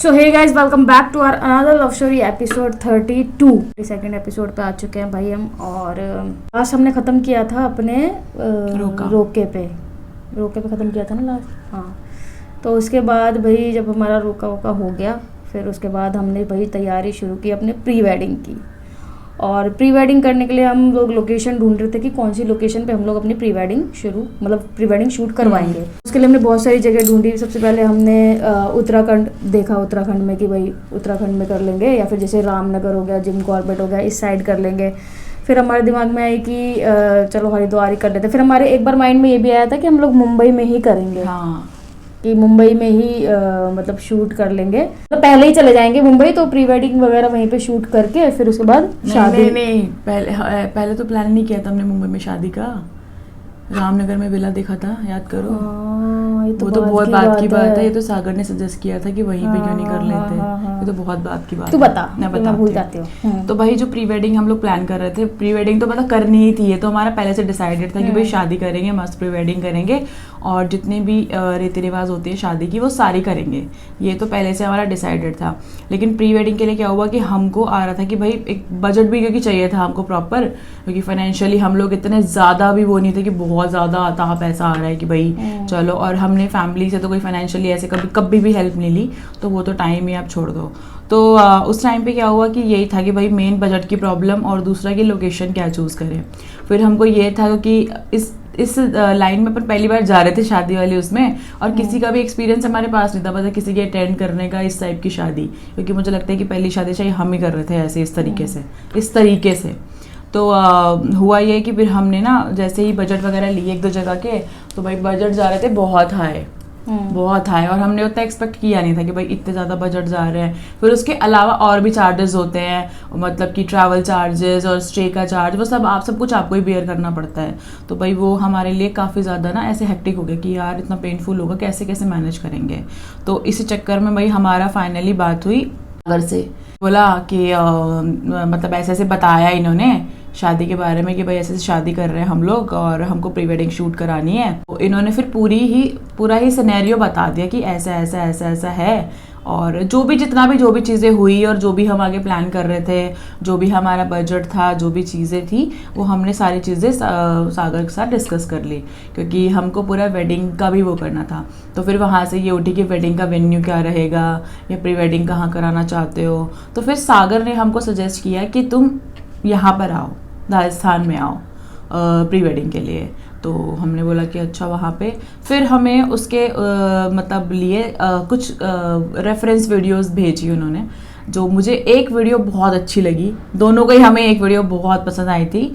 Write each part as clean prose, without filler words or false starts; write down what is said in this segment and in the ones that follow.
So hey guys, welcome back to our another love story episode 32। Second episode पे आ चुके हैं भाई हम। और लास्ट हमने ख़त्म किया था अपने रोके पे ख़त्म किया था ना लास्ट। हाँ, तो उसके बाद भाई जब हमारा रोका हो गया, फिर उसके बाद हमने भाई तैयारी शुरू की अपने प्री वेडिंग की। और प्री वेडिंग करने के लिए हम लोग लोकेशन ढूंढ रहे थे कि कौन सी लोकेशन पे हम लोग अपनी प्री वेडिंग शूट करवाएंगे। उसके लिए हमने बहुत सारी जगह ढूंढी। सबसे पहले हमने उत्तराखंड देखा, उत्तराखंड में कि भाई उत्तराखंड में कर लेंगे, या फिर जैसे रामनगर हो गया, जिम कॉर्बेट हो गया, इस साइड कर लेंगे। फिर हमारे दिमाग में आई कि चलो हरिद्वार ही कर लेते। फिर हमारे एक बार माइंड में ये भी आया था कि हम लोग मुंबई में ही करेंगे। हाँ, कि मुंबई में ही मतलब शूट कर लेंगे, तो पहले ही चले जाएंगे मुंबई, तो प्री वेडिंग वगैरह वहीं पे शूट करके फिर उसके बाद शादी। नहीं, पहले तो प्लान नहीं किया था हमने मुंबई में शादी का। रामनगर में विला देखा था, याद करो। तो वो तो बहुत बात की बात है। ये तो सागर ने सजेस्ट किया था कि वहीं पे क्यों नहीं कर लेते। ये तो बहुत बात की बात तू है। बता, मैं भूल जाती हूँ। तो भाई जो प्री वेडिंग हम लोग प्लान कर रहे थे, प्री वेडिंग तो मतलब करनी ही थी। ये तो हमारा पहले से डिसाइडेड था कि भाई शादी करेंगे, मस्त प्री वेडिंग करेंगे, और जितने भी रीति रिवाज होती है शादी की वो सारी करेंगे। ये तो पहले से हमारा डिसाइडेड था। लेकिन प्री वेडिंग के लिए क्या हुआ कि हमको आ रहा था कि भाई एक बजट भी क्योंकि चाहिए था हमको प्रॉपर, क्योंकि फाइनेंशियली हम लोग इतने ज़्यादा भी वो नहीं थे कि बहुत ज़्यादा आता पैसा आ रहा है कि भाई चलो। और हमने फैमिली से तो कोई फाइनेंशियली ऐसे कभी भी हेल्प नहीं ली, तो वो तो टाइम ही आप छोड़ दो। तो उस टाइम पे क्या हुआ कि यही था कि भाई मेन बजट की प्रॉब्लम, और दूसरा कि लोकेशन क्या चूज़ करें। फिर हमको ये था कि इस लाइन में अपन पहली बार जा रहे थे शादी वाली उसमें, और किसी का भी एक्सपीरियंस हमारे पास नहीं था, मतलब किसी के अटेंड करने का इस टाइप की शादी। क्योंकि मुझे लगता है कि पहली शादी शायद हम ही कर रहे थे ऐसे इस तरीके से। तो हुआ ये कि फिर हमने ना जैसे ही बजट वगैरह लिए एक दो जगह के, तो भाई बजट जा रहे थे बहुत हाई, और हमने उतना एक्सपेक्ट किया नहीं था कि भाई इतने ज़्यादा बजट जा रहे हैं। फिर उसके अलावा और भी चार्जेस होते हैं, मतलब कि ट्रैवल चार्जेस और स्टे का चार्ज, वो सब कुछ आपको ही बेयर करना पड़ता है। तो भाई वो हमारे लिए काफ़ी ज़्यादा ना ऐसे हेक्टिक हो गया कि यार इतना पेनफुल होगा, कैसे मैनेज करेंगे। तो इसी चक्कर में भाई हमारा फाइनली बात हुई घर से। बोला कि मतलब ऐसे बताया इन्होंने शादी के बारे में कि भाई ऐसे शादी कर रहे हैं हम लोग और हमको प्री वेडिंग शूट करानी है। तो इन्होंने फिर पूरा ही सिनेरियो बता दिया कि ऐसा है, और जो भी चीज़ें हुई, और जो भी हम आगे प्लान कर रहे थे, जो भी हमारा बजट था, जो भी चीज़ें थी, वो हमने सारी चीज़ें सागर के साथ डिस्कस कर ली, क्योंकि हमको पूरा वेडिंग का भी वो करना था। तो फिर वहाँ से ये उठी कि वेडिंग का वेन्यू क्या रहेगा, या प्री वेडिंग कहाँ कराना चाहते हो। तो फिर सागर ने हमको सजेस्ट किया कि तुम यहाँ पर आओ, राजस्थान में आओ प्री वेडिंग के लिए। तो हमने बोला कि अच्छा वहाँ पे। फिर हमें उसके मतलब लिए कुछ रेफरेंस वीडियोस भेजी उन्होंने, जो मुझे एक वीडियो बहुत अच्छी लगी। दोनों को ही हमें एक वीडियो बहुत पसंद आई थी।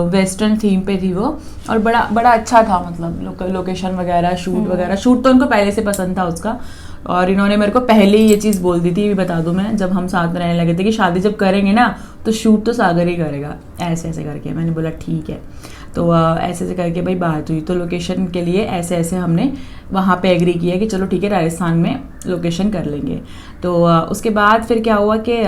वेस्टर्न थीम पे थी वो, और बड़ा अच्छा था, मतलब लोकेशन वगैरह, शूट तो उनको पहले से पसंद था उसका। और इन्होंने मेरे को पहले ही ये चीज़ बोल दी थी, ये भी बता दूं मैं, जब हम साथ में रहने लगे थे, कि शादी जब करेंगे ना तो शूट तो सागर ही करेगा, ऐसे करके। मैंने बोला ठीक है। तो ऐसे करके भाई बात हुई। तो लोकेशन के लिए ऐसे हमने वहाँ पे एग्री किया कि चलो ठीक है, राजस्थान में लोकेशन कर लेंगे। तो उसके बाद फिर क्या हुआ कि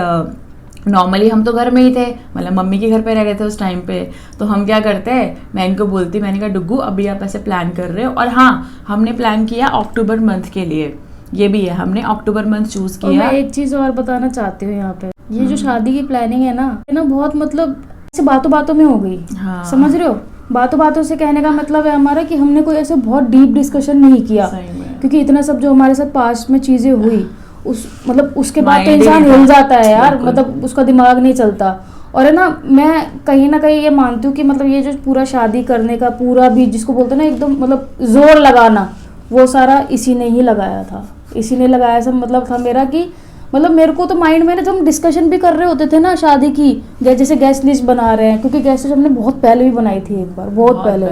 नॉर्मली हम तो घर में ही थे, मतलब मम्मी के घर पे रह रहे थे उस टाइम पे। तो हम क्या करते हैं, मैं इनको बोलती, मैंने कहा डुग्गू अभी आप ऐसे प्लान कर रहे हो, और हाँ हमने प्लान किया अक्टूबर मंथ के लिए, ये भी है, हमने अक्टूबर मंथ चूज किया। मैं एक चीज और बताना चाहती हूँ यहाँ पे, ये जो शादी की प्लानिंग है ना बहुत मतलब ऐसे बातों में हो गई। हाँ। समझ रहे हो, बातों से कहने का मतलब है हमारा कि हमने कोई ऐसे बहुत डीप डिस्कशन नहीं किया, क्योंकि इतना सब जो हमारे साथ पास्ट में चीजें हुई, उसके बाद तो इंसान हिल जाता है यार, मतलब उसका दिमाग नहीं चलता। और है ना, मैं कहीं ना कहीं ये मानती हूँ कि मतलब ये जो पूरा शादी करने का पूरा भी जिसको बोलते हैं ना एकदम मतलब जोर लगाना, वो सारा इसी ने ही लगाया था। इसी ने लगाया सब, मतलब था मेरा कि मतलब मेरे को तो माइंड में ना, जब हम डिस्कशन भी कर रहे होते थे ना शादी की, जैसे गैस लिस्ट बना रहे हैं, क्योंकि गैस लिस्ट हमने बहुत पहले भी बनाई थी एक बार, बहुत पहले।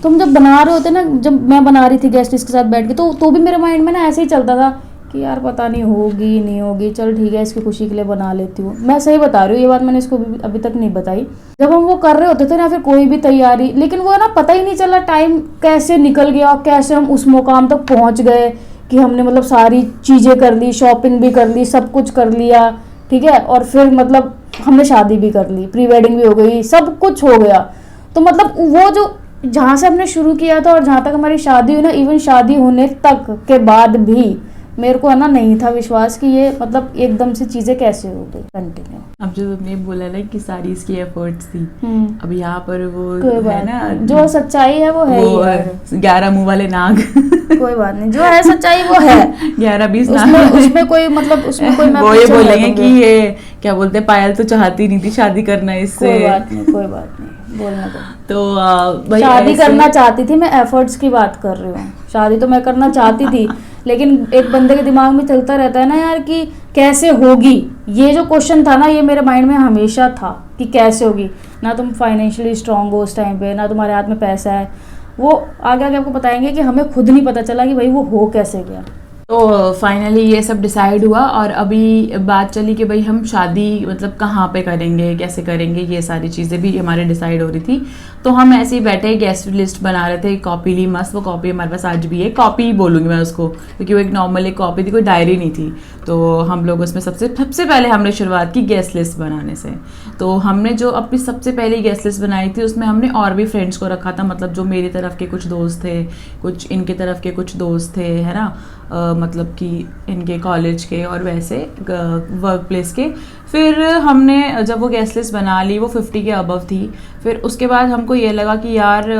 तो हम जब बना रहे होते ना, जब मैं बना रही थी गैस लिस्ट के साथ बैठ के, तो भी मेरे माइंड में ना ऐसे ही चलता था कि यार पता नहीं होगी नहीं होगी, चल ठीक है इसकी खुशी के लिए बना लेती हूँ। मैं सही बता रही हूँ, ये बात मैंने इसको अभी तक नहीं बताई। जब हम वो कर रहे होते थे ना, फिर कोई भी तैयारी, लेकिन वो ना पता ही नहीं चला टाइम कैसे निकल गया, कैसे हम उस मुकाम तक पहुँच गए कि हमने मतलब सारी चीज़ें कर ली, शॉपिंग भी कर ली, सब कुछ कर लिया, ठीक है। और फिर मतलब हमने शादी भी कर ली, प्री वेडिंग भी हो गई, सब कुछ हो गया। तो मतलब वो जो जहाँ से हमने शुरू किया था और जहाँ तक हमारी शादी हुई ना, इवन शादी होने तक के बाद भी मेरे को है ना नहीं था विश्वास कि ये मतलब एकदम से चीजें कैसे हो गई कंटिन्यू। अब जो तुमने बोला ना कि सारी इसकी एफर्ट्स थी, अब यहाँ पर वो कोई है ना, जो सच्चाई है वो है ही यार। 11 मुंह वाले नाग कोई बात नहीं, जो है सच्चाई वो है। 11-20 उसमें उसमें कोई मतलब उसमें कोई मैं वो ये पीछे नहीं बोलेंगे कि हटूंगी। ये क्या बोलते हैं, पायल तो चाहती नहीं थी शादी करना इससे। कोई बात नहीं, कोई बात नहीं, बोलने दो। तो भाई शादी ऐसे- करना चाहती थी मैं, एफर्ट्स की बात कर रही हूँ। शादी तो मैं करना चाहती थी, लेकिन एक बंदे के दिमाग में चलता रहता है ना यार कि कैसे होगी। ये जो क्वेश्चन था ना, ये मेरे माइंड में हमेशा था कि कैसे होगी। ना तुम फाइनेंशियली स्ट्रांग हो उस टाइम पे, ना तुम्हारे हाथ में पैसा है। वो आगे आगे आपको बताएंगे कि हमें खुद नहीं पता चला कि भाई वो हो कैसे गया। तो फाइनली ये सब डिसाइड हुआ, और अभी बात चली कि भाई हम शादी मतलब कहाँ पे करेंगे, कैसे करेंगे, ये सारी चीज़ें भी हमारे डिसाइड हो रही थी। तो हम ऐसे ही बैठे गेस्ट लिस्ट बना रहे थे, कॉपी ली मस्त। वो कॉपी हमारे पास आज भी है, कॉपी ही बोलूँगी मैं उसको, क्योंकि वो एक नॉर्मल एक कॉपी थी, कोई डायरी नहीं थी। तो हम लोग उसमें सबसे पहले हमने शुरुआत की गेस्ट लिस्ट बनाने से। तो हमने जो अपनी सबसे पहले गेस्ट लिस्ट बनाई थी, उसमें हमने और भी फ्रेंड्स को रखा था, मतलब जो मेरी तरफ के कुछ दोस्त थे, कुछ इनके तरफ के कुछ दोस्त थे, है ना, मतलब कि इनके कॉलेज के और वैसे वर्क प्लेस के। फिर हमने जब वो गेस्ट लिस्ट बना ली, वो 50 के अबव थी। फिर उसके बाद हमको ये लगा कि यार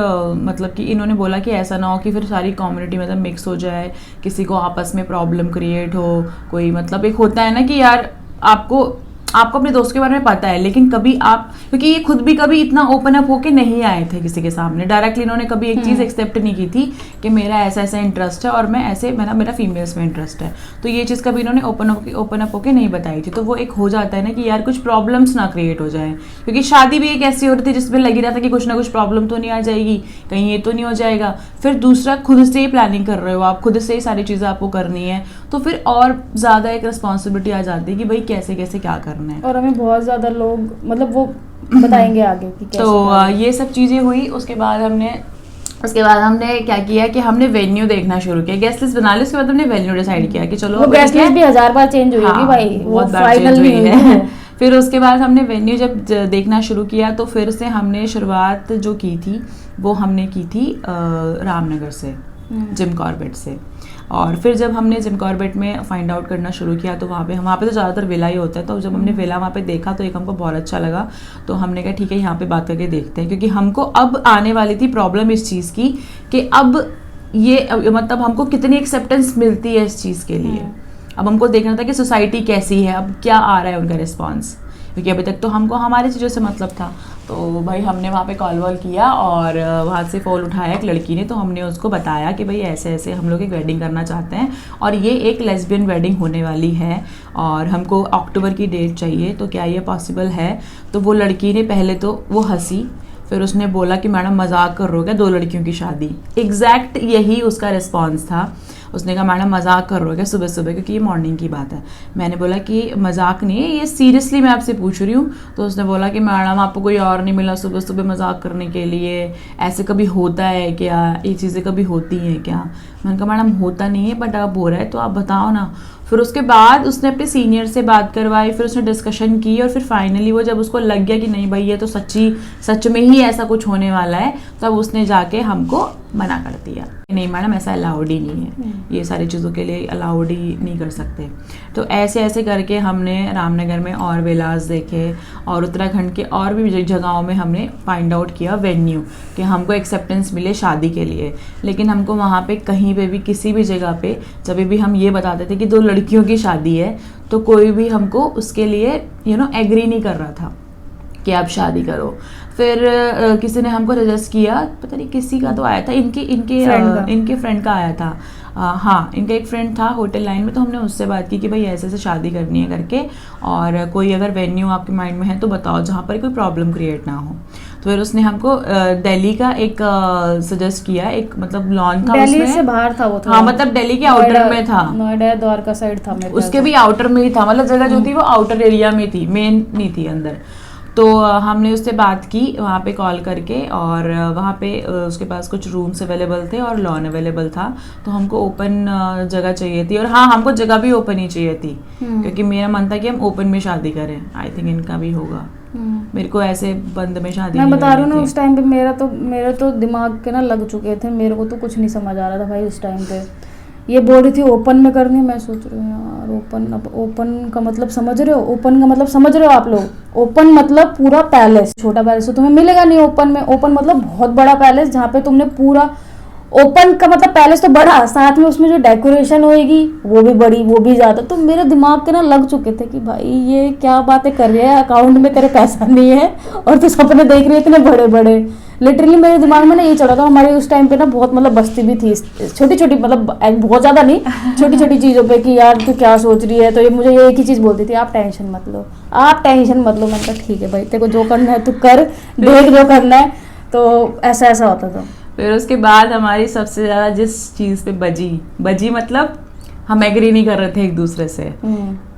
मतलब कि इन्होंने बोला कि ऐसा ना हो कि फिर सारी कम्युनिटी मतलब मिक्स हो जाए, किसी को आपस में प्रॉब्लम क्रिएट हो, कोई मतलब एक होता है ना कि यार आपको अपने दोस्त के बारे में पता है, लेकिन कभी आप, क्योंकि ये खुद भी कभी इतना ओपन अप होके नहीं आए थे किसी के सामने डायरेक्टली, इन्होंने कभी एक चीज़ एक्सेप्ट नहीं की थी कि मेरा ऐसा ऐसा इंटरेस्ट है और मैं ऐसे मेरा फीमेल्स में इंटरेस्ट है। तो ये चीज़ कभी इन्होंने ओपन अप होके नहीं बताई थी। तो वो एक हो जाता है ना कि यार कुछ प्रॉब्लम्स ना क्रिएट हो जाए, क्योंकि शादी भी एक ऐसी हो रही थी जिसमें लगी रहा था कि कुछ ना कुछ प्रॉब्लम तो नहीं आ जाएगी, कहीं ये तो नहीं हो जाएगा। फिर दूसरा, खुद से ही प्लानिंग कर रहे हो आप, खुद से ही सारी चीज़ें आपको करनी है, तो फिर और ज़्यादा एक रिस्पॉन्सिबिलिटी आ जाती है कि भाई कैसे कैसे क्या करना है। और हमें बहुत ज़्यादा लोग मतलब वो बताएंगे आगे कि कैसे तो ये सब चीज़ें हुई। उसके बाद हमने क्या किया कि हमने वेन्यू देखना शुरू किया। गेस्ट लिस्ट बना ली, उसके बाद हमने वेन्यू डिसाइड किया कि चलो वो गेस्ट लिस्ट भी 1000 बार चेंज हुई होगी भाई, वो फाइनल नहीं हुई है। फिर उसके बाद हमने वेन्यू जब देखना शुरू किया, तो फिर से हमने शुरुआत जो की थी वो हमने की थी रामनगर से, जिम कॉर्बेट से। और फिर जब हमने जिम कॉर्बेट में फाइंड आउट करना शुरू किया, तो वहाँ पे तो ज़्यादातर विला ही होता है। तो जब हमने विला वहाँ पे देखा, तो एक हमको बहुत अच्छा लगा। तो हमने कहा ठीक है, यहाँ पे बात करके देखते हैं, क्योंकि हमको अब आने वाली थी प्रॉब्लम इस चीज़ की कि अब ये मतलब हमको कितनी एक्सेप्टेंस मिलती है इस चीज़ के लिए। अब हमको देखना था कि सोसाइटी कैसी है, अब क्या आ रहा है उनका रिस्पॉन्स, क्योंकि अभी तक तो हमको हमारी चीज़ों से मतलब था। तो भाई हमने वहाँ पे कॉल वॉल किया, और वहाँ से फ़ोन उठाया एक लड़की ने। तो हमने उसको बताया कि भाई ऐसे ऐसे हम लोग एक वेडिंग करना चाहते हैं, और ये एक लेस्बियन वेडिंग होने वाली है, और हमको अक्टूबर की डेट चाहिए, तो क्या ये पॉसिबल है। तो वो लड़की ने पहले तो वो हंसी, फिर उसने बोला कि मैडम मजाक कर रहे हो क्या, 2 लड़कियों की शादी। एग्जैक्ट यही उसका रिस्पॉन्स था। उसने कहा मैडम मजाक कर रहे हो क्या सुबह सुबह, क्योंकि ये मॉर्निंग की बात है। मैंने बोला कि मजाक नहीं है, ये सीरियसली मैं आपसे पूछ रही हूँ। तो उसने बोला कि मैडम आपको कोई और नहीं मिला सुबह सुबह मजाक करने के लिए, ऐसे कभी होता है क्या, ये चीज़ें कभी होती हैं क्या। मैंने कहा मैडम होता नहीं है, बट अब हो रहा है तो आप बताओ ना। फिर उसके बाद उसने अपने सीनियर से बात करवाई, फिर उसने डिस्कशन की, और फिर फाइनली वो जब उसको लग गया कि नहीं भाई ये तो सच में ही ऐसा कुछ होने वाला है, तब उसने जाके हमको मना कर दिया, नहीं मैडम ऐसा अलाउड ही नहीं है, ये सारी चीज़ों के लिए अलाउड ही नहीं कर सकते। तो ऐसे ऐसे करके हमने रामनगर में और विलास देखे, और उत्तराखंड के और भी जगहों में हमने फाइंड आउट किया वेन्यू कि हमको एक्सेप्टेंस मिले शादी के लिए। लेकिन हमको वहाँ पे कहीं पे भी किसी भी जगह पे जब भी हम ये बताते थे कि 2 लड़कियों की शादी है, तो कोई भी हमको उसके लिए एग्री नहीं कर रहा था कि आप शादी करो। फिर किसी ने हमको सजेस्ट किया, पता नहीं किसी का तो आया था, इनके फ्रेंड का आया था। हाँ, इनका एक फ्रेंड था होटल लाइन में, तो हमने उससे बात की कि भाई ऐसे ऐसे शादी करनी है करके, और कोई अगर वेन्यू आपके माइंड में है तो बताओ जहाँ पर कोई प्रॉब्लम क्रिएट ना हो। तो फिर उसने हमको दिल्ली का एक सजेस्ट किया, एक मतलब लॉन था, दिल्ली से बाहर था वो, हाँ मतलब दिल्ली के आउटर में था, नोएडा द्वारका साइड था, उसके भी आउटर में ही था, मतलब जगह जो थी वो आउटर एरिया में थी, मेन नहीं थी अंदर। तो हमने उससे बात की वहाँ पे कॉल करके, और वहाँ पे उसके पास कुछ रूम्स अवेलेबल थे और लॉन अवेलेबल था। तो हमको ओपन जगह चाहिए थी, और हाँ हमको जगह भी ओपन ही चाहिए थी, क्योंकि मेरा मन था कि हम ओपन में शादी करें। आई थिंक इनका भी होगा, मेरे को ऐसे बंद में शादी मैं बता रही हूँ ना, उस टाइम पे मेरे तो दिमाग के ना लग चुके थे, मेरे को तो कुछ नहीं समझ आ रहा था भाई उस टाइम पे। ये बोल रही थी ओपन में करनी, मैं सोच रही हूँ यार ओपन का मतलब समझ रहे हो, ओपन का मतलब समझ रहे हो आप लोग? ओपन मतलब पूरा पैलेस, छोटा पैलेस तो तुम्हें मिलेगा नहीं ओपन में। ओपन मतलब बहुत बड़ा पैलेस जहाँ पे तुमने पूरा, ओपन का मतलब पैलेस तो बड़ा, साथ में उसमें जो डेकोरेशन होएगी वो भी बड़ी, वो भी ज्यादा। तो मेरे दिमाग के ना लग चुके थे कि भाई ये क्या बातें कर रही है, अकाउंट में तेरे पैसा नहीं है और तू सपने देख रही है इतने बड़े बड़े। लिटरली मेरे दिमाग में ना ये चला था। हमारे उस टाइम पे ना बहुत मतलब बस्ती भी थी, छोटी छोटी, मतलब बहुत ज्यादा नहीं, छोटी छोटी चीजों पे कि यार तू क्या सोच रही है। तो ये मुझे एक ही चीज बोलती थी, आप टेंशन मत लो, आप टेंशन मत लो। मैंने कहा ठीक है भाई, तेरे को जो करना है तू कर, देख जो करना है। तो ऐसा ऐसा होता था। फिर उसके बाद हमारी सबसे ज्यादा जिस चीज पे बजी मतलब हम एग्री नहीं कर रहे थे एक दूसरे से।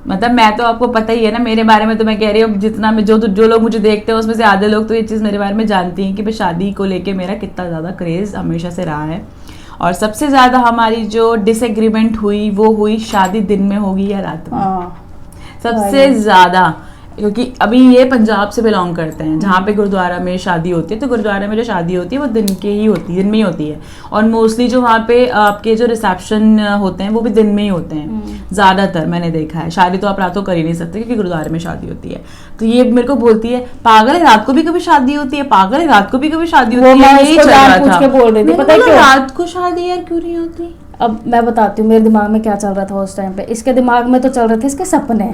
मतलब मैं तो, आपको पता ही है ना मेरे बारे में, तो मैं कह रही हूँ जितना मैं जो लोग मुझे देखते हैं उसमें से आधे लोग तो ये चीज़ मेरे बारे में जानती हैं कि भाई शादी को लेके मेरा कितना ज़्यादा क्रेज़ हमेशा से रहा है। और सबसे ज़्यादा हमारी जो डिसएग्रीमेंट हुई वो हुई शादी दिन में होगी या रात में, सबसे ज़्यादा। क्योंकि अभी ये पंजाब से बिलोंग करते हैं जहाँ पे गुरुद्वारा में शादी होती है, तो गुरुद्वारा में जो शादी होती है वो दिन में ही होती है। और मोस्टली जो वहाँ पे आपके जो रिसेप्शन होते हैं वो भी दिन में ही होते हैं ज़्यादातर, मैंने देखा है। शादी तो आप रात को कर ही नहीं सकते क्योंकि गुरुद्वारे में शादी होती है। तो ये मेरे को बोलती है पागल है, रात को भी कभी शादी होती है, पागल है, रात को भी कभी शादी होती है। यही चल रहा था, पता है रात को शादी यार क्यों नहीं होती। अब मैं बताती हूँ मेरे दिमाग में क्या चल रहा था उस टाइम पे। इसके दिमाग में तो चल रहे थे इसके सपने,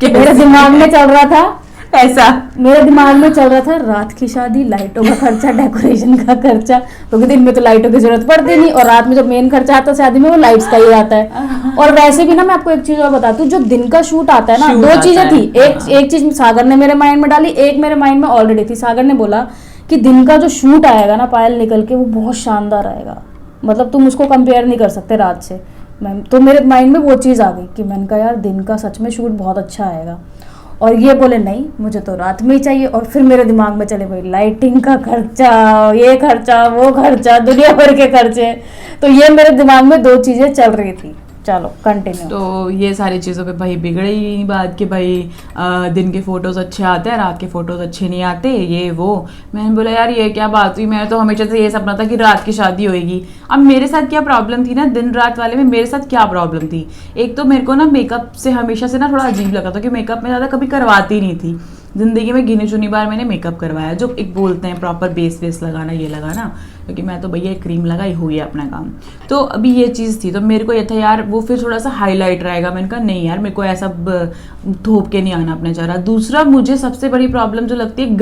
मेरे दिमाग में चल रहा था ऐसा, मेरे दिमाग में चल रहा था रात की शादी, लाइटों का खर्चा, डेकोरेशन का खर्चा, क्योंकि दिन में तो लाइटों की जरूरत पड़ती नहीं, और रात में जो मेन खर्चा आता है शादी में वो लाइट्स का ही आता है। और वैसे भी ना मैं आपको एक चीज और बताती हूँ, जो दिन का शूट आता है ना, दो चीजें थी। एक चीज सागर ने मेरे माइंड में डाली, एक मेरे माइंड में ऑलरेडी थी। सागर ने बोला कि दिन का जो शूट आएगा ना पायल निकल के, वो बहुत शानदार आएगा, मतलब तुम उसको कंपेयर नहीं कर सकते रात से। तो मेरे माइंड में वो चीज़ आ गई कि मैंने कहा यार दिन का सच में शूट बहुत अच्छा आएगा। और ये बोले नहीं मुझे तो रात में ही चाहिए। और फिर मेरे दिमाग में चले भाई लाइटिंग का खर्चा, ये खर्चा, वो खर्चा, दुनिया भर के खर्चे। तो ये मेरे दिमाग में दो चीज़ें चल रही थी। चलो कंटिन्यू। तो ये सारी चीज़ों पे भाई बिगड़े ही बात कि भाई दिन के फोटोज अच्छे आते हैं, रात के फोटोज अच्छे नहीं आते, ये वो। मैंने बोला यार ये क्या बात हुई, मैं तो हमेशा से ये सपना था कि रात की शादी होएगी। अब मेरे साथ क्या प्रॉब्लम थी ना, दिन रात वाले में मेरे साथ क्या प्रॉब्लम थी, एक तो मेरे को ना मेकअप से हमेशा से ना थोड़ा अजीब लगा था कि मेकअप में ज़्यादा कभी करवाती नहीं थी। जिंदगी में गिनी चुनी बार मैंने मेकअप करवाया, जो एक बोलते हैं प्रॉपर बेस वेस लगाना, ये लगाना, क्योंकि मैं तो भैया क्रीम लगाई हो गया अपना काम। तो अभी ये चीज़ थी, तो मेरे को ये था यार वो फिर थोड़ा सा हाईलाइट रहेगा। मैंने कहा नहीं यार मेरे को ऐसा थोप के नहीं आना अपने चेहरा। दूसरा मुझे सबसे बड़ी प्रॉब्लम जो लगती है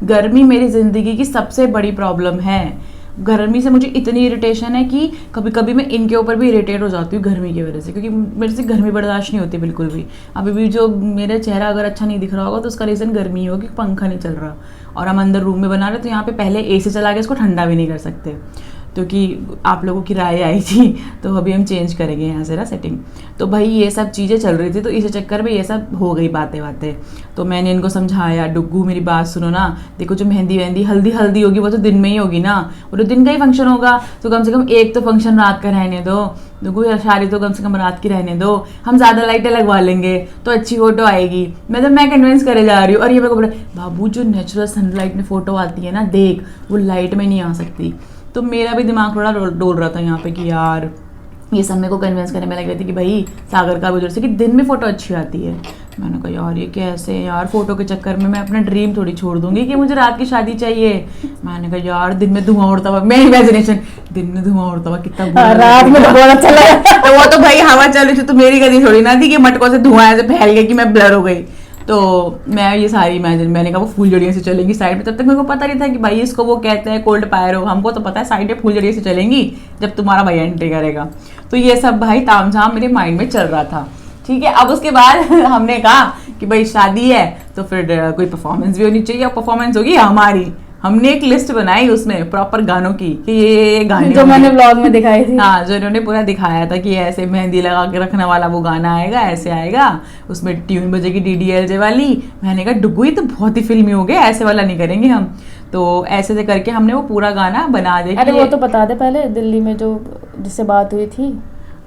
गर्मी मेरी ज़िंदगी की सबसे बड़ी प्रॉब्लम है। गर्मी से मुझे इतनी इरिटेशन है कि कभी कभी मैं इनके ऊपर भी इरिटेट हो जाती हूँ गर्मी की वजह से, क्योंकि मेरे से गर्मी बर्दाश्त नहीं होती बिल्कुल भी। अभी भी जो मेरा चेहरा अगर अच्छा नहीं दिख रहा होगा तो उसका रीज़न गर्मी होगी, पंखा नहीं चल रहा और हम अंदर रूम में बना रहे, तो यहाँ पे पहले एसी चला के इसको ठंडा भी नहीं कर सकते, क्योंकि आप लोगों की राय आई थी। तो अभी हम चेंज करेंगे यहाँ से ना सेटिंग। तो भाई ये सब चीज़ें चल रही थी, तो इस चक्कर में ये सब हो गई बातें। तो मैंने इनको समझाया, डुग्गू मेरी बात सुनो ना, देखो जो मेहंदी हल्दी होगी वो तो दिन में ही होगी ना, वो तो दिन का ही फंक्शन होगा, तो कम से कम एक तो फंक्शन रात का रहने दो। डुग्गू शादी तो कम से कम रात की रहने दो, हम ज़्यादा लाइटें लगवा लेंगे तो अच्छी फोटो आएगी। मैं कन्विंस करे जा रही हूँ, और ये मेरे को बोला बाबू जो नेचुरल सनलाइट में फोटो आती है ना, देख वो लाइट में नहीं आ सकती। तो मेरा भी दिमाग थोड़ा डोल रहा था यहाँ पे कि यार ये सब मेरे को कन्विंस करने में लग रही थी कि भाई सागर का भी उधर से कि दिन में फ़ोटो अच्छी आती है। मैंने कहा यार ये कैसे यार, फ़ोटो के चक्कर में मैं अपना ड्रीम थोड़ी छोड़ दूंगी कि मुझे रात की शादी चाहिए। मैंने कहा यार दिन में धुआं उड़ता हुआ, मेरी इमेजिनेशन दिन में धुआं उड़ता हुआ कितना रात में तो बहुत अच्छा लगा। तो वो तो भाई हवा चल रही थी, तो मेरी गति थोड़ी ना थी कि मटकों से धुआं ऐसे फैल गया कि मैं ब्लर हो गई। तो मैं ये सारी इमेजिन, मैंने कहा वो फूलझड़ियों से चलेंगी साइड में। तब तक मेरे को पता नहीं था कि भाई इसको वो कहते हैं कोल्ड पायरो, हमको तो पता है साइड में फूलझड़ियों से चलेंगी जब तुम्हारा भाई एंट्री करेगा। तो ये सब भाई तामझाम मेरे माइंड में चल रहा था। ठीक है, अब उसके बाद हमने कहा कि भाई शादी है तो फिर कोई परफॉर्मेंस भी होनी चाहिए, और परफॉर्मेंस होगी हमारी। हमने एक लिस्ट बनाई उसमें प्रॉपर गानों की कि ये गाने जो मैंने व्लॉग में दिखाई थी। हाँ, जो इन्होंने पूरा दिखाया था कि ऐसे मेहंदी लगा के रखने वाला वो गाना आएगा, ऐसे आएगा, उसमें ट्यून बजेगी DDLJ वाली। मैंने कहा डुग्गू ये तो बहुत ही फिल्मी हो गया, ऐसे वाला नहीं करेंगे हम। तो ऐसे से करके हमने वो पूरा गाना बना दिया। अरे वो तो बता दे पहले, दिल्ली में जो जिससे बात हुई थी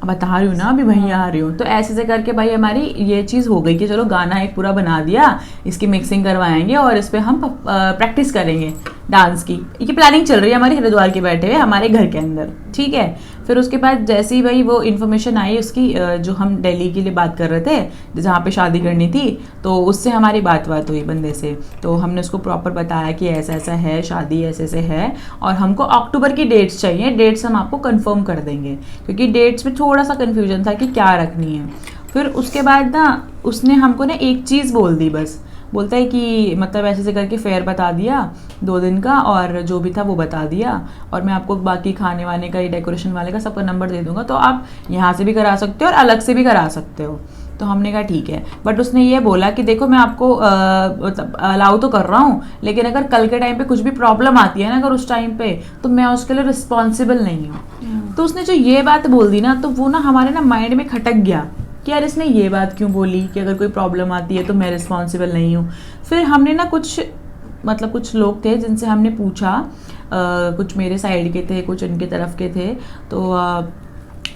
बता रही हूँ ना, अभी वहीं आ रही हूँ। तो ऐसे से करके भाई हमारी ये चीज़ हो गई कि चलो गाना एक पूरा बना दिया, इसकी मिक्सिंग करवाएंगे और इस पर हम प्रैक्टिस करेंगे डांस की। ये प्लानिंग चल रही है हमारी हरिद्वार के बैठे हुए हमारे घर के अंदर। ठीक है, फिर उसके बाद जैसे ही भाई वो इन्फॉर्मेशन आई उसकी, जो हम दिल्ली के लिए बात कर रहे थे जहाँ पे शादी करनी थी, तो उससे हमारी बात हुई बंदे से। तो हमने उसको प्रॉपर बताया कि ऐसा ऐसा है, शादी ऐसे ऐसे है और हमको अक्टूबर की डेट्स चाहिए, डेट्स हम आपको कंफर्म कर देंगे, क्योंकि डेट्स में थोड़ा सा कन्फ्यूजन था कि क्या रखनी है। फिर उसके बाद ना उसने हमको ना एक चीज़ बोल दी, बस बोलता है कि मतलब ऐसे ऐसे करके फेयर बता दिया 2 दिन का, और जो भी था वो बता दिया, और मैं आपको बाकी खाने वाने का, डेकोरेशन वाले का सबका नंबर दे दूंगा, तो आप यहाँ से भी करा सकते हो और अलग से भी करा सकते हो। तो हमने कहा ठीक है, बट उसने ये बोला कि देखो मैं आपको मतलब अलाउ तो कर रहा हूँ, लेकिन अगर कल के टाइम पे कुछ भी प्रॉब्लम आती है ना अगर उस टाइम पे, तो मैं उसके लिए रिस्पॉन्सिबल नहीं हूँ। तो उसने जो ये बात बोल दी ना, तो वो ना हमारे ना माइंड में खटक गया कि यार इसने ये बात क्यों बोली कि अगर कोई प्रॉब्लम आती है तो मैं रिस्पॉन्सिबल नहीं हूँ। फिर हमने ना कुछ लोग थे जिनसे हमने पूछा, कुछ मेरे साइड के थे, कुछ उनके तरफ के थे, तो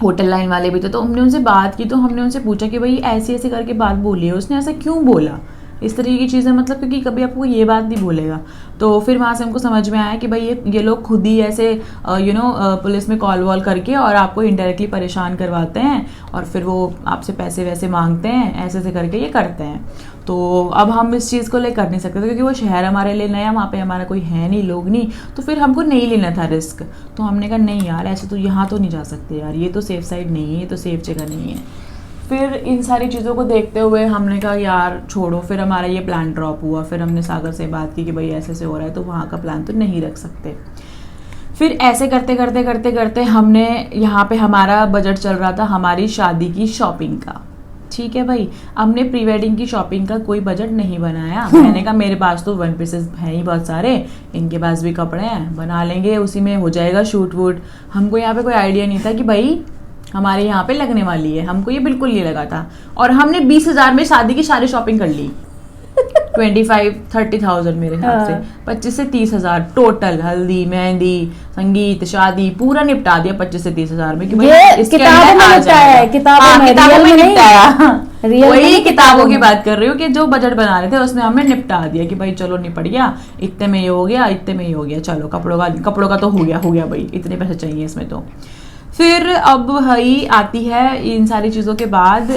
होटल लाइन वाले भी थे, तो हमने उनसे बात की। तो हमने उनसे पूछा कि भाई ऐसी ऐसी करके बात बोली है, उसने ऐसा क्यों बोला, इस तरीके की चीज़ें, मतलब क्योंकि कभी आपको ये बात नहीं बोलेगा। तो फिर वहाँ से हमको समझ में आया कि भाई ये लोग खुद ही ऐसे पुलिस में कॉल वॉल करके और आपको इनडायरेक्टली परेशान करवाते हैं, और फिर वो आपसे पैसे वैसे मांगते हैं, ऐसे ऐसे करके ये करते हैं। तो अब हम इस चीज़ को ले कर नहीं सकते थे, क्योंकि वो शहर हमारे लिए नया, वहाँ पे हमारा कोई है नहीं, लोग नहीं, तो फिर हमको नहीं लेना था रिस्क। तो हमने कहा नहीं यार ऐसे तो यहाँ तो नहीं जा सकते यार, ये तो सेफ साइड नहीं है, ये तो सेफ जगह नहीं है। फिर इन सारी चीज़ों को देखते हुए हमने कहा यार छोड़ो, फिर हमारा ये प्लान ड्रॉप हुआ। फिर हमने सागर से बात की कि भाई ऐसे ऐसे हो रहा है, तो वहाँ का प्लान तो नहीं रख सकते। फिर ऐसे करते करते करते करते हमने यहाँ पे हमारा बजट चल रहा था हमारी शादी की शॉपिंग का। ठीक है भाई, हमने प्री वेडिंग की शॉपिंग का कोई बजट नहीं बनाया। मैंने कहा मेरे पास तो 1 पीसेस हैं ही बहुत सारे, इनके पास भी कपड़े हैं, बना लेंगे, उसी में हो जाएगा शूट वूट। हमको यहाँ पे कोई आइडिया नहीं था कि भाई हमारे यहाँ पे लगने वाली है, हमको ये बिल्कुल नहीं लगा था। और हमने 20,000 में शादी की सारी शॉपिंग कर ली। 25-30,000 मेरे हिसाब से, 25 से 30,000 टोटल, हल्दी मेहंदी संगीत शादी पूरा निपटा दिया 25 से 30,000 में। कि किताबों में निपटाया, किताबों में निपटाया। वही किताबों की बात कर रही हूँ कि जो बजट बना रहे थे उसमें हमने निपटा दिया कि भाई चलो निपट गया, इतने में ये हो गया, इतने में ये हो गया, चलो कपड़ों का तो हो गया भाई, इतने पैसे चाहिए इसमें। तो फिर अब भाई आती है इन सारी चीज़ों के बाद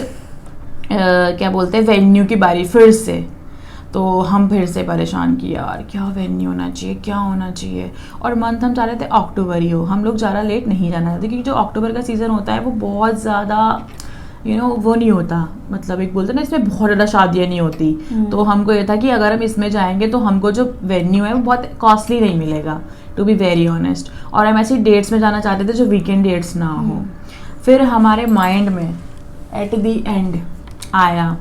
क्या बोलते हैं वेन्यू की बारी फिर से। तो हम फिर से परेशान किए यार क्या वेन्यू होना चाहिए, क्या होना चाहिए। और मंथ हम चाह रहे थे अक्टूबर ही हो, हम लोग ज़्यादा लेट नहीं जाना चाहते, क्योंकि जो अक्टूबर का सीज़न होता है वो बहुत ज़्यादा वो नहीं होता, मतलब एक बोलते ना इसमें बहुत ज़्यादा शादियाँ नहीं होती। तो हमको ये था कि अगर हम इसमें जाएंगे तो हमको जो वेन्यू है वो बहुत कॉस्टली नहीं मिलेगा, टू बी वेरी ऑनेस्ट। और हम ऐसी डेट्स में जाना चाहते थे जो वीकेंड डेट्स ना हो। फिर हमारे माइंड में एट दी एंड आया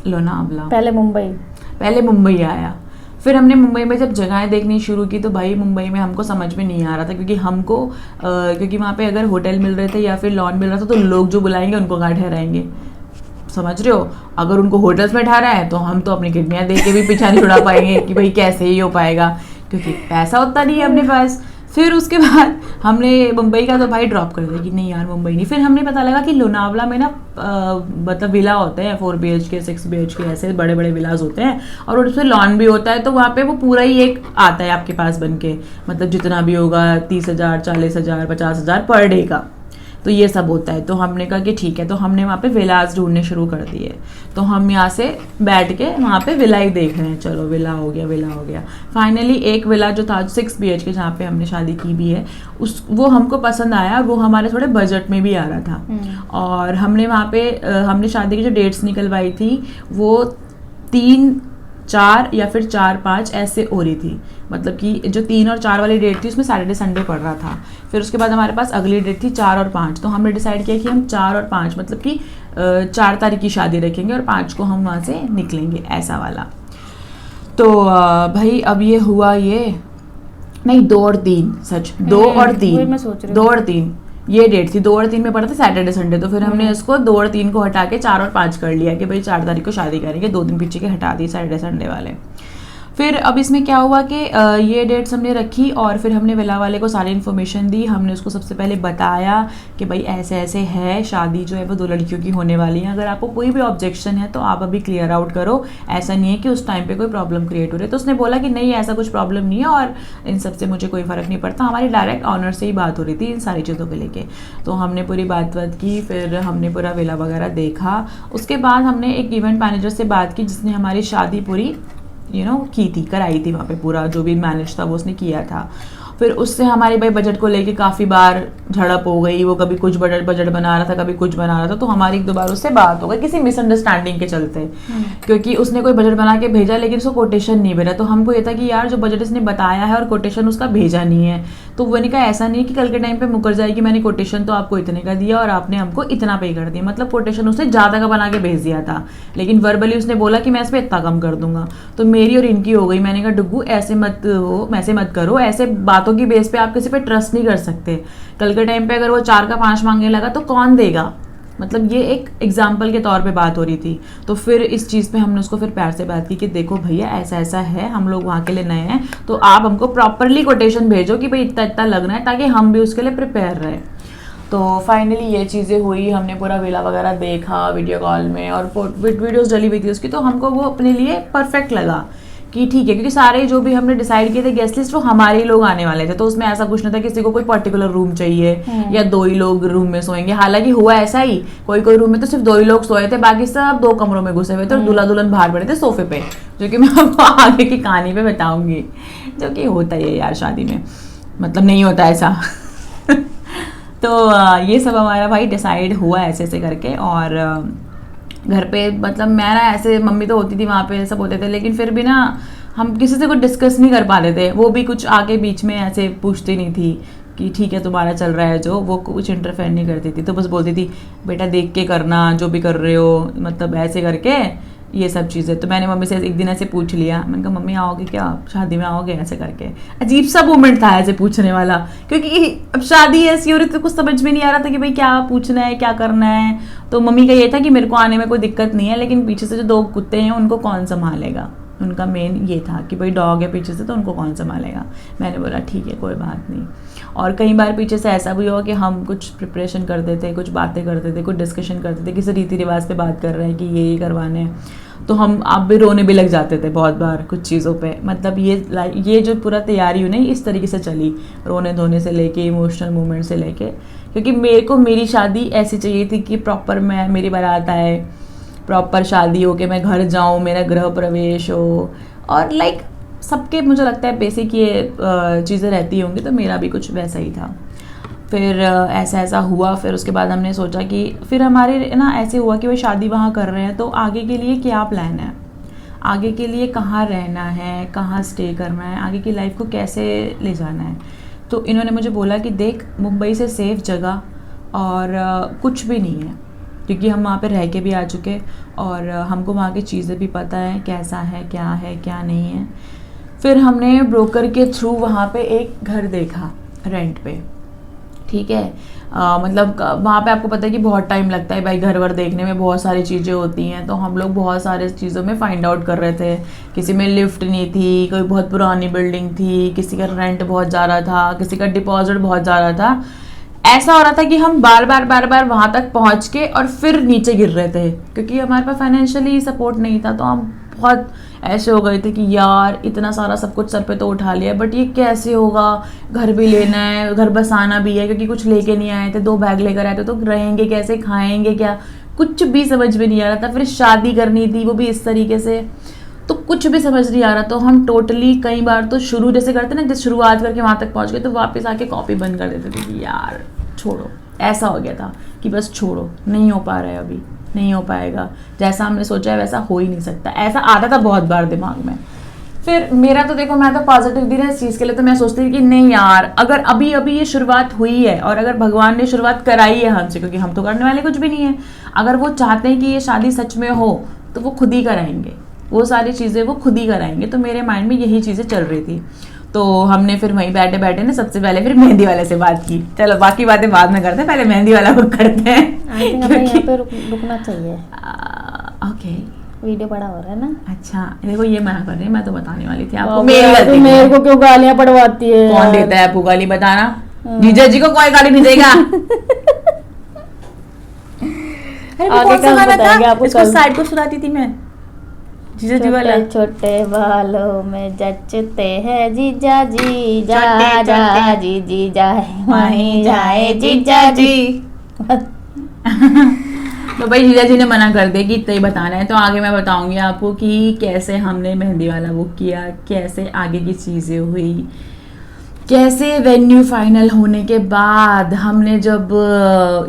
लोनावला, पहले मुंबई आया। फिर हमने मुंबई में जब जगहें देखनी शुरू की तो भाई मुंबई में हमको समझ में नहीं आ रहा था, क्योंकि हमको क्योंकि वहाँ पे अगर होटल मिल रहे थे या फिर लॉन मिल रहा था तो लोग जो बुलाएंगे उनको कहाँ ठहराएंगे, समझ रहे हो। अगर उनको होटल्स में ठहरा है तो हम तो अपनी किडनियाँ दे के भी पीछा नहीं छुड़ा पाएंगे कि भाई कैसे ही हो पाएगा, क्योंकि पैसा उतना नहीं है अपने पास। फिर उसके बाद हमने मुंबई का तो भाई ड्रॉप कर दिया कि नहीं यार मुंबई नहीं। फिर हमने पता लगा कि लोनावला में ना मतलब विला होते हैं 4 BHK 6 BHK ऐसे बड़े बड़े विलाज होते हैं, और उसमें लॉन भी होता है। तो वहाँ पे वो पूरा ही एक आता है आपके पास बन के, मतलब जितना भी होगा 30,000 40,000 50,000 पर डे का, तो ये सब होता है। तो हमने कहा कि ठीक है, तो हमने वहाँ पे विलाज ढूंढने शुरू कर दिए। तो हम यहाँ से बैठ के वहाँ पे विला ही देख रहे हैं, चलो विला हो गया। फाइनली एक विला जो था 6 BHK जहाँ पे हमने शादी की भी है वो हमको पसंद आया, वो हमारे थोड़े बजट में भी आ रहा था। और हमने वहाँ पे हमने शादी की जो डेट्स निकलवाई थी वो 3, 4 या फिर 4, 5 ऐसे हो रही थी, मतलब कि जो 3 और 4 वाली डेट थी उसमें सैटरडे संडे पड़ रहा था। फिर उसके बाद हमारे पास अगली डेट थी 4 और 5। तो हमने डिसाइड किया कि हम 4 और 5 मतलब कि 4 तारीख की शादी रखेंगे और 5 को हम वहाँ से निकलेंगे, ऐसा वाला। तो भाई अब ये हुआ, ये नहीं 2 और 3 सच 2 और 3 2 और 3 ये डेट थी। 2 और 3 में पड़ा था सैटरडे संडे। तो फिर हमने इसको 2 और 3 को हटा के 4 और 5 कर लिया कि भाई 4 तारीख को शादी करेंगे, 2 दिन पीछे के हटा दिए सैटरडे संडे वाले। फिर अब इसमें क्या हुआ कि ये डेट्स हमने रखी और फिर हमने विला वाले को सारी इन्फॉर्मेशन दी। हमने उसको सबसे पहले बताया कि भाई ऐसे ऐसे है, शादी जो है वो 2 लड़कियों की होने वाली है, अगर आपको कोई भी ऑब्जेक्शन है तो आप अभी क्लियर आउट करो, ऐसा नहीं है कि उस टाइम पे कोई प्रॉब्लम क्रिएट हो रही है। तो उसने बोला कि नहीं ऐसा कुछ प्रॉब्लम नहीं है और इन सब से मुझे कोई फ़र्क नहीं पड़ता। हमारी डायरेक्ट ऑनर से ही बात हो रही थी इन सारी चीज़ों को लेके। तो हमने पूरी बात की, फिर हमने पूरा विला वगैरह देखा। उसके बाद हमने एक इवेंट मैनेजर से बात की जिसने हमारी शादी पूरी की थी, कराई थी, वहाँ पे पूरा जो भी मैनेज था वो उसने किया था। फिर उससे हमारी भाई बजट को लेके काफ़ी बार झड़प हो गई। वो कभी कुछ बजट बना रहा था, कभी कुछ बना रहा था। तो हमारी 1-2 बार उससे बात हो गई किसी मिसअंडरस्टैंडिंग के चलते, क्योंकि उसने कोई बजट बना के भेजा लेकिन उसको कोटेशन नहीं भेजा। तो हमको ये था कि यार जो बजट इसने बताया है और कोटेशन उसका भेजा नहीं है, तो वो ने कहा ऐसा नहीं है कि कल के टाइम पे मुकर जाएगी, मैंने कोटेशन तो आपको इतने का दिया और आपने हमको इतना पे कर दिया। मतलब कोटेशन उसने ज़्यादा का बना के भेज दिया था, लेकिन वर्बली उसने बोला कि मैं इस पर इतना कम कर दूंगा। तो मेरी और इनकी हो गई। मैंने कहा डुग्गू ऐसे मत करो, ऐसे बातों की बेस पे आप किसी पे ट्रस्ट नहीं कर सकते। कल के टाइम पे अगर वो 4 का 5 मांगने लगा तो कौन देगा। मतलब ये एक एग्जाम्पल के तौर पे बात हो रही थी। तो फिर इस चीज़ पे हमने उसको फिर प्यार से बात की कि देखो भैया ऐसा ऐसा है, हम लोग वहाँ के लिए नए हैं, तो आप हमको प्रॉपरली कोटेशन भेजो कि भाई इतना इतना लगना है, ताकि हम भी उसके लिए प्रिपेयर रहें। तो फाइनली ये चीज़ें हुई। हमने पूरा विला वगैरह देखा वीडियो कॉल में और वीडियोज़ डली हुई थी उसकी। तो हमको वो अपने लिए परफेक्ट लगा कि ठीक है, क्योंकि सारे जो भी हमने डिसाइड किए थे गेस्ट लिस्ट वो हमारे ही लोग आने वाले थे। तो उसमें ऐसा कुछ नहीं था किसी को कोई पर्टिकुलर रूम चाहिए या 2 ही लोग रूम में सोएंगे। हालांकि हुआ ऐसा ही, कोई रूम में तो सिर्फ 2 ही लोग सोए थे, बाकी सब 2 कमरों में घुसे हुए थे और दूल्हा दुल्हन बाहर पड़े थे सोफे पे, जो कि मैं आपको आगे की कहानी पे बताऊंगी। जो कि होता है यार शादी में, मतलब नहीं होता ऐसा। तो ये सब हमारा भाई डिसाइड हुआ ऐसे ऐसे करके। और घर पे मतलब मैं ना ऐसे, मम्मी तो होती थी वहाँ पे, सब होते थे, लेकिन फिर भी ना हम किसी से कुछ डिस्कस नहीं कर पाते थे। वो भी कुछ आके बीच में ऐसे पूछती नहीं थी कि ठीक है तुम्हारा चल रहा है जो, वो कुछ इंटरफेयर नहीं करती थी। तो बस बोलती थी बेटा देख के करना जो भी कर रहे हो, मतलब ऐसे करके ये सब चीज़ें। तो मैंने मम्मी से एक दिन ऐसे पूछ लिया, मैंने कहा मम्मी आओगे क्या, शादी में आओगे, ऐसे करके। अजीब सा मोमेंट था ऐसे पूछने वाला, क्योंकि अब शादी ऐसी हो रही तो कुछ समझ में नहीं आ रहा था कि भाई क्या पूछना है क्या करना है। तो मम्मी का ये था कि मेरे को आने में कोई दिक्कत नहीं है, लेकिन पीछे से जो 2 कुत्ते हैं उनको कौन संभालेगा। उनका मेन ये था कि भाई डॉग है पीछे से तो उनको कौन संभालेगा। मैंने बोला ठीक है कोई बात नहीं। और कई बार पीछे से ऐसा भी हुआ कि हम कुछ प्रिपरेशन करते थे, कुछ बातें करते थे, कुछ डिस्कशन करते थे, किसी रीति रिवाज पे बात कर रहे हैं कि ये करवाने हैं, तो हम आप भी रोने भी लग जाते थे बहुत बार कुछ चीज़ों पे। मतलब ये जो पूरा तैयारी हुई ना इस तरीके से चली, रोने धोने से लेके इमोशनल मूवमेंट से लेके, क्योंकि मेरे को मेरी शादी ऐसी चाहिए थी कि प्रॉपर मेरी बारात आए, प्रॉपर शादी हो के मैं घर जाऊँ, मेरा गृह प्रवेश हो, और लाइक सबके मुझे लगता है बेसिक ये चीज़ें रहती होंगी, तो मेरा भी कुछ वैसा ही था। फिर ऐसा हुआ। फिर उसके बाद हमने सोचा कि फिर हमारे ना ऐसे हुआ कि भाई शादी वहाँ कर रहे हैं तो आगे के लिए क्या प्लान है, आगे के लिए कहाँ रहना है, कहाँ स्टे करना है, आगे की लाइफ को कैसे ले जाना है। तो इन्होंने मुझे बोला कि देख मुंबई से सेफ जगह और कुछ भी नहीं है, क्योंकि हम वहाँ पे रह के भी आ चुके और हमको वहाँ की चीज़ें भी पता है कैसा है क्या नहीं है। फिर हमने ब्रोकर के थ्रू वहाँ पे एक घर देखा रेंट पे, ठीक है। मतलब वहाँ पे आपको पता है कि बहुत टाइम लगता है भाई, घर वर देखने में बहुत सारी चीज़ें होती हैं। तो हम लोग बहुत सारे चीज़ों में फाइंड आउट कर रहे थे। किसी में लिफ्ट नहीं थी, कोई बहुत पुरानी बिल्डिंग थी, किसी का रेंट बहुत ज़्यादा था, किसी का डिपॉजिट बहुत ज़्यादा था। ऐसा हो रहा था कि हम बार बार वहाँ तक पहुँच के और फिर नीचे गिर रहे थे, क्योंकि हमारे पास फाइनेंशियली सपोर्ट नहीं था। तो हम बहुत ऐसे हो गए थे कि यार इतना सारा सब कुछ सर पे तो उठा लिया, बट ये कैसे होगा, घर भी लेना है, घर बसाना भी है, क्योंकि कुछ लेके नहीं आए थे, 2 बैग लेकर आए थे, तो रहेंगे कैसे, खाएंगे क्या, कुछ भी समझ में नहीं आ रहा था। फिर शादी करनी थी वो भी इस तरीके से, तो कुछ भी समझ नहीं आ रहा। तो हम टोटली कई बार तो शुरू जैसे करते ना, जैसे शुरुआत करके वहाँ तक पहुँच गए तो वापस आके कॉपी बंद कर देते थे कि यार छोड़ो। ऐसा हो गया था कि बस छोड़ो, नहीं हो पा रहा है, अभी नहीं हो पाएगा, जैसा हमने सोचा है वैसा हो ही नहीं सकता। ऐसा आता था बहुत बार दिमाग में। फिर मेरा तो देखो, मैं तो पॉजिटिव थी ना इस चीज़ के लिए, तो मैं सोचती थी कि नहीं यार, अगर अभी ये शुरुआत हुई है और अगर भगवान ने शुरुआत कराई है हमसे, क्योंकि हम तो करने वाले कुछ भी नहीं है, अगर वो चाहते हैं कि ये शादी सच में हो तो वो खुद ही कराएंगे, वो सारी चीज़ें वो खुद ही कराएंगे। तो मेरे माइंड में यही चीज़ें चल रही थी। तो हमने फिर वहीं बैठे बैठे ना सबसे पहले फिर मेहंदी वाले से बात की। चलो बाकी बातें बाद में करते हैं, पहले मेहंदी वाला बुक करते हैं। यहाँ पे रुकना चाहिए। ओके, वीडियो बड़ा हो रहा है ना। अच्छा देखो ये मना कर रही है, मैं तो बताने वाली थी आपको। बाप मेरी रे, गलती तू मेरे नहीं है। को क्यों गालियां पड़वाती है कौन यार? देता है आपको गाली, बताना। जीजा जी को कोई गाली नहीं देगा। अरे वो आगे कौन सा कल गाना बताएंगे था, आपको इसको कल। साइड को सुनाती थी मैं, जीजा जी वाला। छोटे छोटे बालों में जचते हैं जीजा जी, जा छोटे जा छोटे जी जी जाए वहीं जाए जीजा जी। तो भाई जीजा जी ने मना कर दिया कि इतना ही बताना है, तो आगे मैं बताऊंगी आपको कि कैसे हमने मेहंदी वाला बुक किया, कैसे आगे की चीज़ें हुई, कैसे वेन्यू फाइनल होने के बाद हमने जब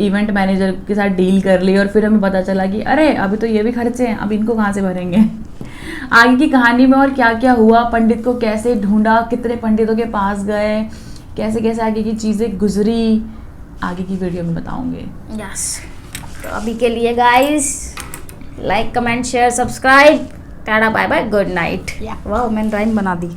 इवेंट मैनेजर के साथ डील कर ली और फिर हमें पता चला कि अरे अभी तो ये भी खर्चे हैं, अब इनको कहाँ से भरेंगे। आगे की कहानी में और क्या क्या हुआ, पंडित को कैसे ढूंढा, कितने पंडितों के पास गए, कैसे कैसे आगे की चीज़ें गुजरी, आगे की वीडियो में बताऊंगे। यस, तो अभी के लिए guys like comment share subscribe, tata bye bye good night. वाह मैंने राइम बना दी।